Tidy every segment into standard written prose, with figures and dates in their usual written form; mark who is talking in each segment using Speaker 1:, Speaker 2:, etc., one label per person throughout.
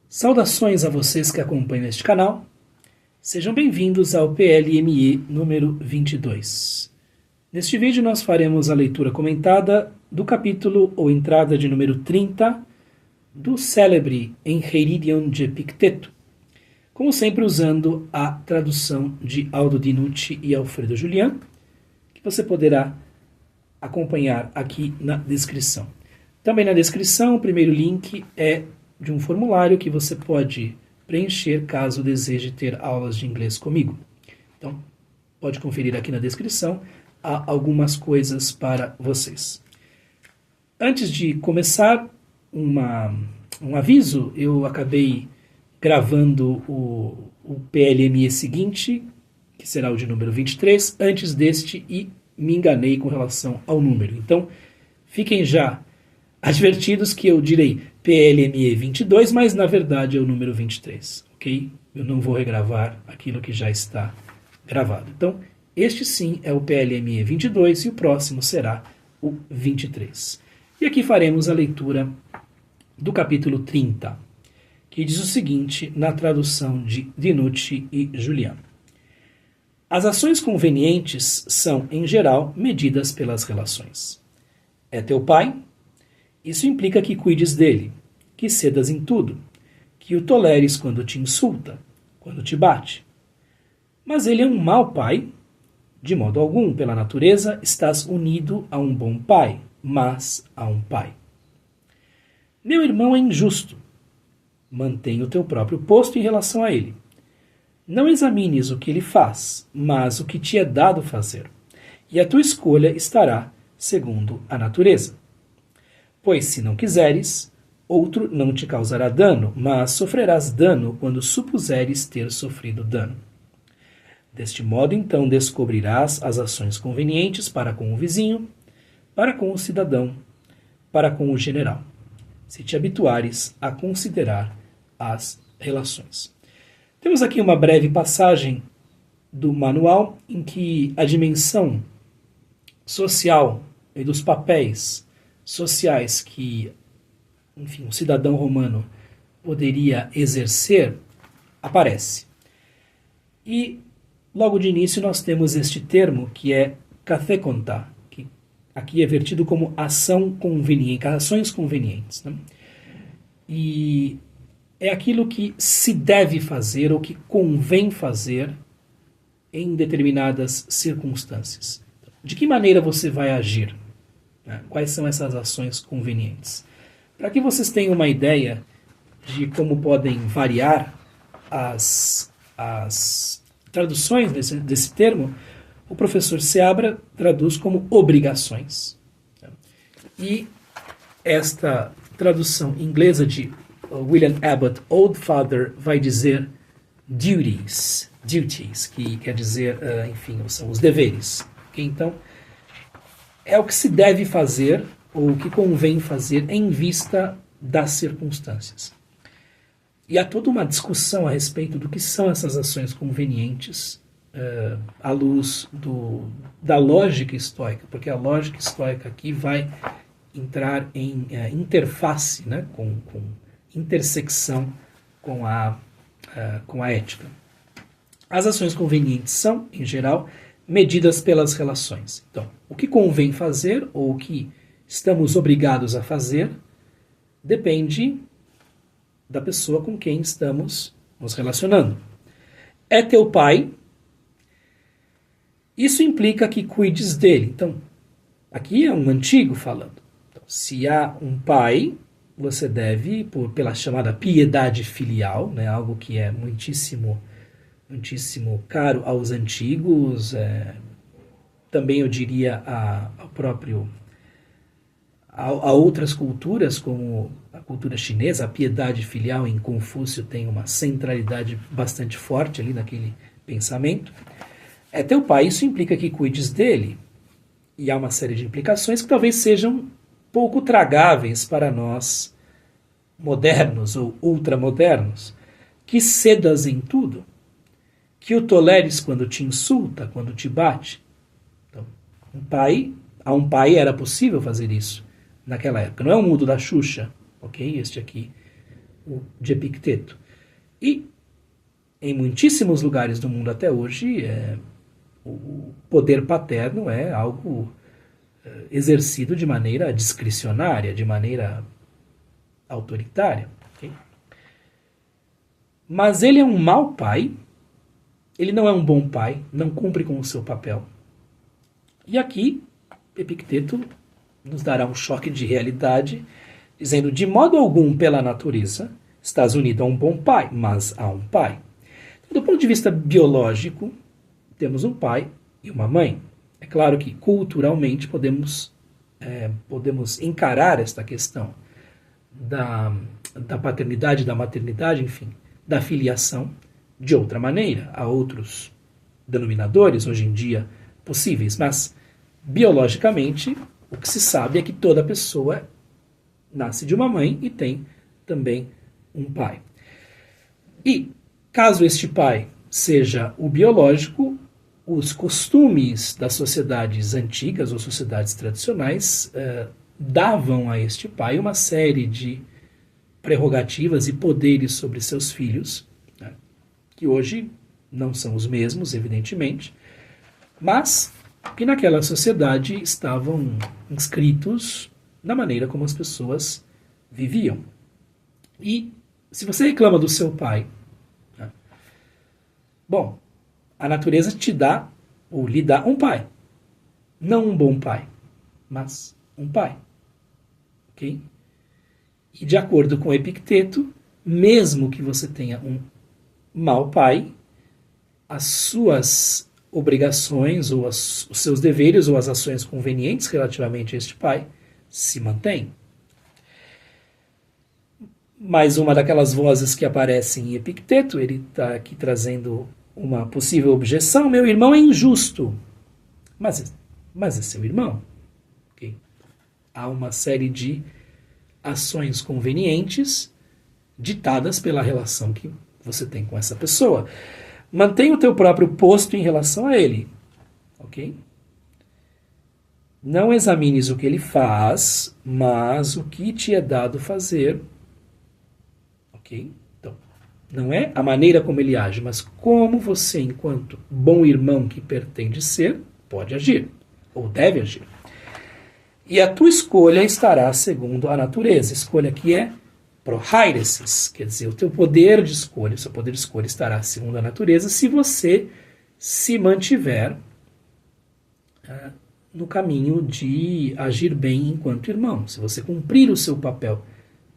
Speaker 1: Saudações a vocês que acompanham este canal. Sejam bem-vindos ao PLME número 22. Neste vídeo nós faremos a leitura comentada do capítulo ou entrada de número 30 do célebre Enchiridion de Epicteto, como sempre usando a tradução de Aldo Dinucci e Alfredo Julian, que você poderá acompanhar aqui na descrição. Também na descrição, o primeiro link é de um formulário que você pode preencher caso deseje ter aulas de inglês comigo. Então, pode conferir aqui na descrição, há algumas coisas para vocês. Antes de começar, um aviso: eu acabei gravando o PLME seguinte, que será o de número 23, antes deste, e me enganei com relação ao número. Então, fiquem já advertidos que eu direi PLME 22, mas na verdade é o número 23, ok? Eu não vou regravar aquilo que já está gravado. Então, este sim é o PLME 22 e o próximo será o 23. E aqui faremos a leitura do capítulo 30, que diz o seguinte na tradução de Dinucci e Julian. As ações convenientes são, em geral, medidas pelas relações. É teu pai? Isso implica que cuides dele, que cedas em tudo, que o toleres quando te insulta, quando te bate. Mas ele é um mau pai? De modo algum, pela natureza, estás unido a um bom pai, mas a um pai. Meu irmão é injusto. Mantém o teu próprio posto em relação a ele. Não examines o que ele faz, mas o que te é dado fazer, e a tua escolha estará segundo a natureza. Pois se não quiseres, outro não te causará dano, mas sofrerás dano quando supuseres ter sofrido dano. Deste modo, então, descobrirás as ações convenientes para com o vizinho, para com o cidadão, para com o general, se te habituares a considerar as relações. Temos aqui uma breve passagem do manual em que a dimensão social e dos papéis sociais que, enfim, um cidadão romano poderia exercer aparece. E logo de início nós temos este termo que é kathekonta, que aqui é vertido como ação conveniente, ações convenientes, né? E é aquilo que se deve fazer ou que convém fazer em determinadas circunstâncias. De que maneira você vai agir? Quais são essas ações convenientes? Para que vocês tenham uma ideia de como podem variar as traduções desse termo, o professor Seabra traduz como obrigações. E esta tradução inglesa de William Abbott Oldfather vai dizer duties, que quer dizer, enfim, são os deveres. Okay? Então, é o que se deve fazer ou o que convém fazer em vista das circunstâncias. E há toda uma discussão a respeito do que são essas ações convenientes à luz da lógica estoica, porque a lógica estoica aqui vai entrar em interface, né, com intersecção com a ética. As ações convenientes são, em geral, medidas pelas relações. Então, o que convém fazer ou o que estamos obrigados a fazer depende da pessoa com quem estamos nos relacionando. É teu pai? Isso implica que cuides dele. Então, aqui é um antigo falando. Então, se há um pai, você deve, pela chamada piedade filial, né, algo que é muitíssimo caro aos antigos, também eu diria a outras culturas, como a cultura chinesa. A piedade filial em Confúcio tem uma centralidade bastante forte ali naquele pensamento. É teu pai, isso implica que cuides dele. E há uma série de implicações que talvez sejam pouco tragáveis para nós modernos ou ultramodernos. Que cedas em tudo, que o toleres quando te insulta, quando te bate. Então, a um pai era possível fazer isso naquela época. Não é o mundo da Xuxa, ok? Este aqui o de Epicteto. E em muitíssimos lugares do mundo até hoje, o poder paterno é algo exercido de maneira discricionária, de maneira autoritária. Okay? Mas ele é um mau pai, ele não é um bom pai, não cumpre com o seu papel. E aqui, Epicteto nos dará um choque de realidade, dizendo: de modo algum, pela natureza, estás unido a um bom pai, mas a um pai. Do ponto de vista biológico, temos um pai e uma mãe. É claro que, culturalmente, podemos encarar esta questão da paternidade, da maternidade, enfim, da filiação de outra maneira. Há outros denominadores, hoje em dia, possíveis, mas, biologicamente, o que se sabe é que toda pessoa nasce de uma mãe e tem também um pai. E, caso este pai seja o biológico, os costumes das sociedades antigas ou sociedades tradicionais davam a este pai uma série de prerrogativas e poderes sobre seus filhos, né, que hoje não são os mesmos, evidentemente, mas que naquela sociedade estavam inscritos na maneira como as pessoas viviam. E se você reclama do seu pai, né, bom, a natureza te dá, ou lhe dá, um pai. Não um bom pai, mas um pai. Ok? E de acordo com Epicteto, mesmo que você tenha um mau pai, as suas obrigações, ou os seus deveres, ou as ações convenientes relativamente a este pai, se mantêm. Mais uma daquelas vozes que aparecem em Epicteto, ele está aqui trazendo uma possível objeção: meu irmão é injusto. Mas é seu irmão. Okay? Há uma série de ações convenientes ditadas pela relação que você tem com essa pessoa. Mantenha o teu próprio posto em relação a ele. Ok? Não examines o que ele faz, mas o que te é dado fazer. Ok? Então, não é a maneira como ele age, mas como você, enquanto bom irmão que pretende ser, pode agir, ou deve agir. E a tua escolha estará segundo a natureza. Escolha que é prohairesis, quer dizer, o teu poder de escolha, o seu poder de escolha estará segundo a natureza se você se mantiver no caminho de agir bem enquanto irmão, se você cumprir o seu papel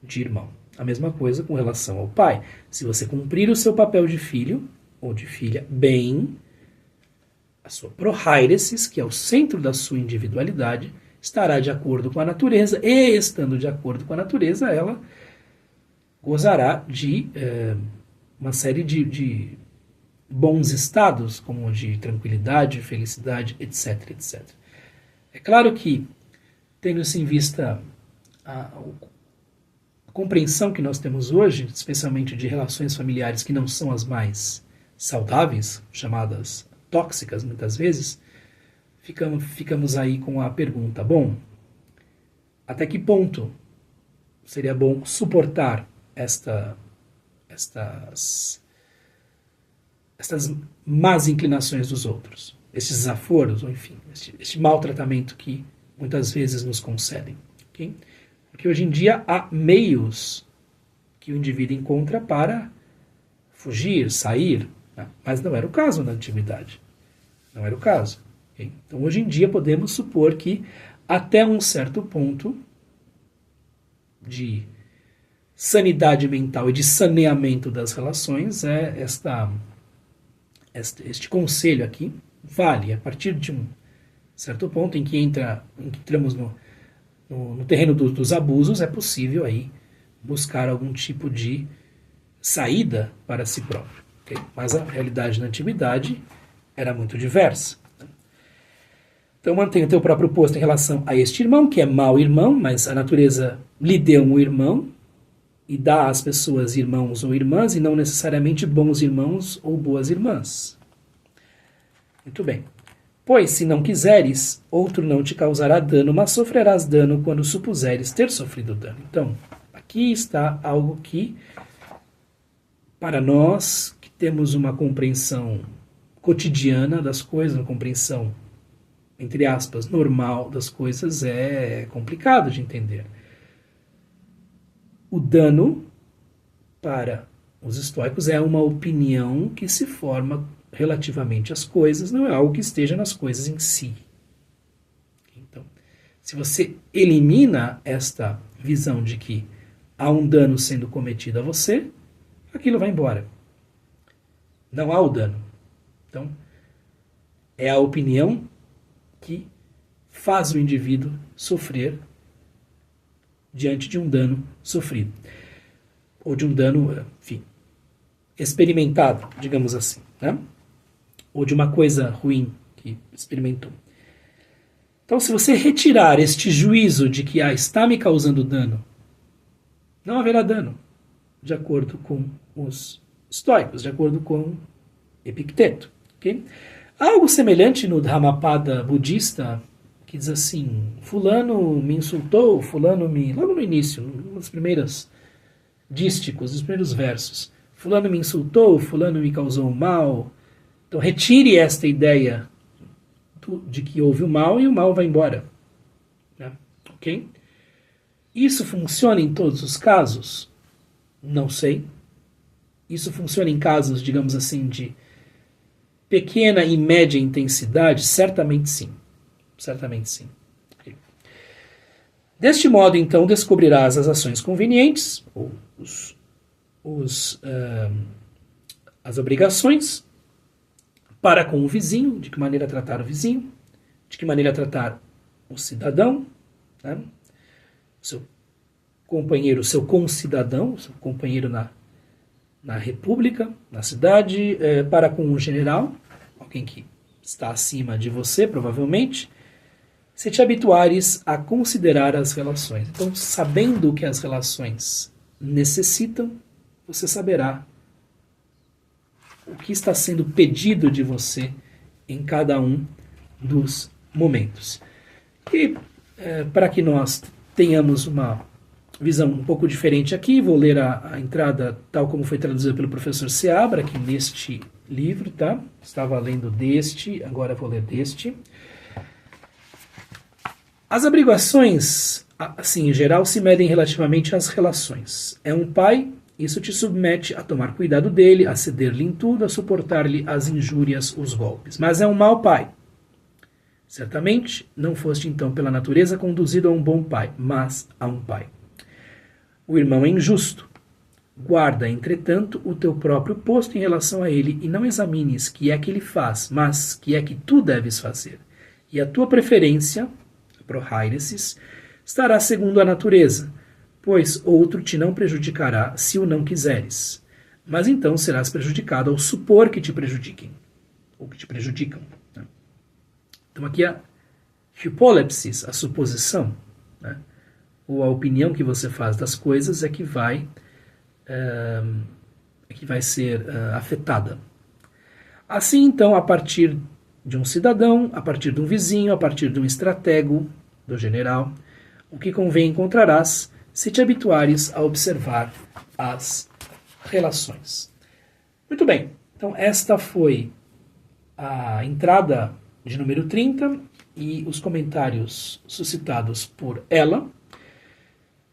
Speaker 1: de irmão. A mesma coisa com relação ao pai. Se você cumprir o seu papel de filho ou de filha bem, a sua prohairesis, que é o centro da sua individualidade, estará de acordo com a natureza, e estando de acordo com a natureza, ela gozará de uma série de bons estados, como de tranquilidade, felicidade, etc, etc. É claro que, tendo-se em vista a compreensão que nós temos hoje, especialmente de relações familiares que não são as mais saudáveis, chamadas tóxicas muitas vezes, ficamos aí com a pergunta: bom, até que ponto seria bom suportar estas más inclinações dos outros, estes desaforos, ou enfim, este maltratamento que muitas vezes nos concedem. Okay? Porque hoje em dia há meios que o indivíduo encontra para fugir, sair, né? Mas não era o caso na antiguidade. Não era o caso. Okay? Então, hoje em dia, podemos supor que até um certo ponto de sanidade mental e de saneamento das relações, este conselho aqui vale. A partir de um certo ponto em que entramos no terreno dos abusos, é possível aí buscar algum tipo de saída para si próprio. Okay? Mas a realidade na antiguidade era muito diversa. Então mantenha o teu próprio posto em relação a este irmão, que é mau irmão, mas a natureza lhe deu um irmão, e dá às pessoas irmãos ou irmãs, e não necessariamente bons irmãos ou boas irmãs. Muito bem. Pois, se não quiseres, outro não te causará dano, mas sofrerás dano quando supuseres ter sofrido dano. Então, Aqui está algo que, para nós que temos uma compreensão cotidiana das coisas, uma compreensão, entre aspas, normal das coisas, é complicado de entender. O dano, para os estoicos, é uma opinião que se forma relativamente às coisas, não é algo que esteja nas coisas em si. Então, se você elimina esta visão de que há um dano sendo cometido a você, aquilo vai embora. Não há o dano. Então, é a opinião que faz o indivíduo sofrer diante de um dano sofrido. Ou de um dano, enfim, experimentado, digamos assim, né? Ou de uma coisa ruim que experimentou. Então, se você retirar este juízo de que está me causando dano, não haverá dano, de acordo com os estoicos, de acordo com Epicteto. Okay? Há algo semelhante no Dhammapada budista, que diz assim, fulano me insultou, fulano me... Logo no início, nos primeiros dísticos, nos primeiros versos. Fulano me insultou, fulano me causou mal. Então retire esta ideia de que houve o mal e o mal vai embora. Né? Ok? Isso funciona em todos os casos? Não sei. Isso funciona em casos, digamos assim, de pequena e média intensidade? Certamente sim. Certamente sim. Okay. Deste modo, então, descobrirás as ações convenientes, ou as obrigações, para com o vizinho, de que maneira tratar o vizinho, de que maneira tratar o cidadão, né? O seu companheiro, o seu concidadão, o seu companheiro na república, na cidade, para com um general, alguém que está acima de você, provavelmente, se te habituares a considerar as relações. Então, sabendo o que as relações necessitam, você saberá o que está sendo pedido de você em cada um dos momentos. E para que nós tenhamos uma visão um pouco diferente aqui, vou ler a entrada tal como foi traduzida pelo professor Seabra, aqui neste livro, tá? Estava lendo deste, agora vou ler deste. As obrigações, assim, em geral, se medem relativamente às relações. É um pai, isso te submete a tomar cuidado dele, a ceder-lhe em tudo, a suportar-lhe as injúrias, os golpes. Mas é um mau pai. Certamente, não foste então pela natureza conduzido a um bom pai, mas a um pai. O irmão é injusto. Guarda, entretanto, o teu próprio posto em relação a ele, e não examines que é que ele faz, mas que é que tu deves fazer. E a tua preferência, prohairesis, estará segundo a natureza, pois outro te não prejudicará se o não quiseres. Mas então serás prejudicado ao supor que te prejudiquem, ou que te prejudicam. Né? Então aqui a hypolepsis, a suposição, né? Ou a opinião que você faz das coisas é que vai ser afetada. Assim, então, a partir de um cidadão, a partir de um vizinho, a partir de um estratego, do general, o que convém encontrarás se te habituares a observar as relações. Muito bem, então esta foi a entrada de número 30 e os comentários suscitados por ela.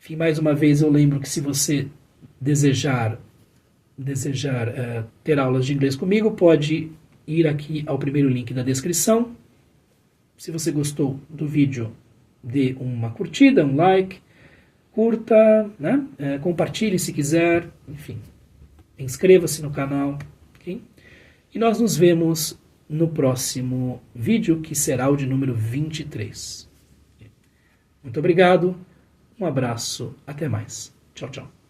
Speaker 1: Enfim, mais uma vez eu lembro que se você desejar ter aulas de inglês comigo, pode ir aqui ao primeiro link da descrição. Se você gostou do vídeo, dê uma curtida, um like, curta, né? Compartilhe se quiser, enfim, inscreva-se no canal, okay? E nós nos vemos no próximo vídeo, que será o de número 23. Muito obrigado, um abraço, até mais. Tchau, tchau.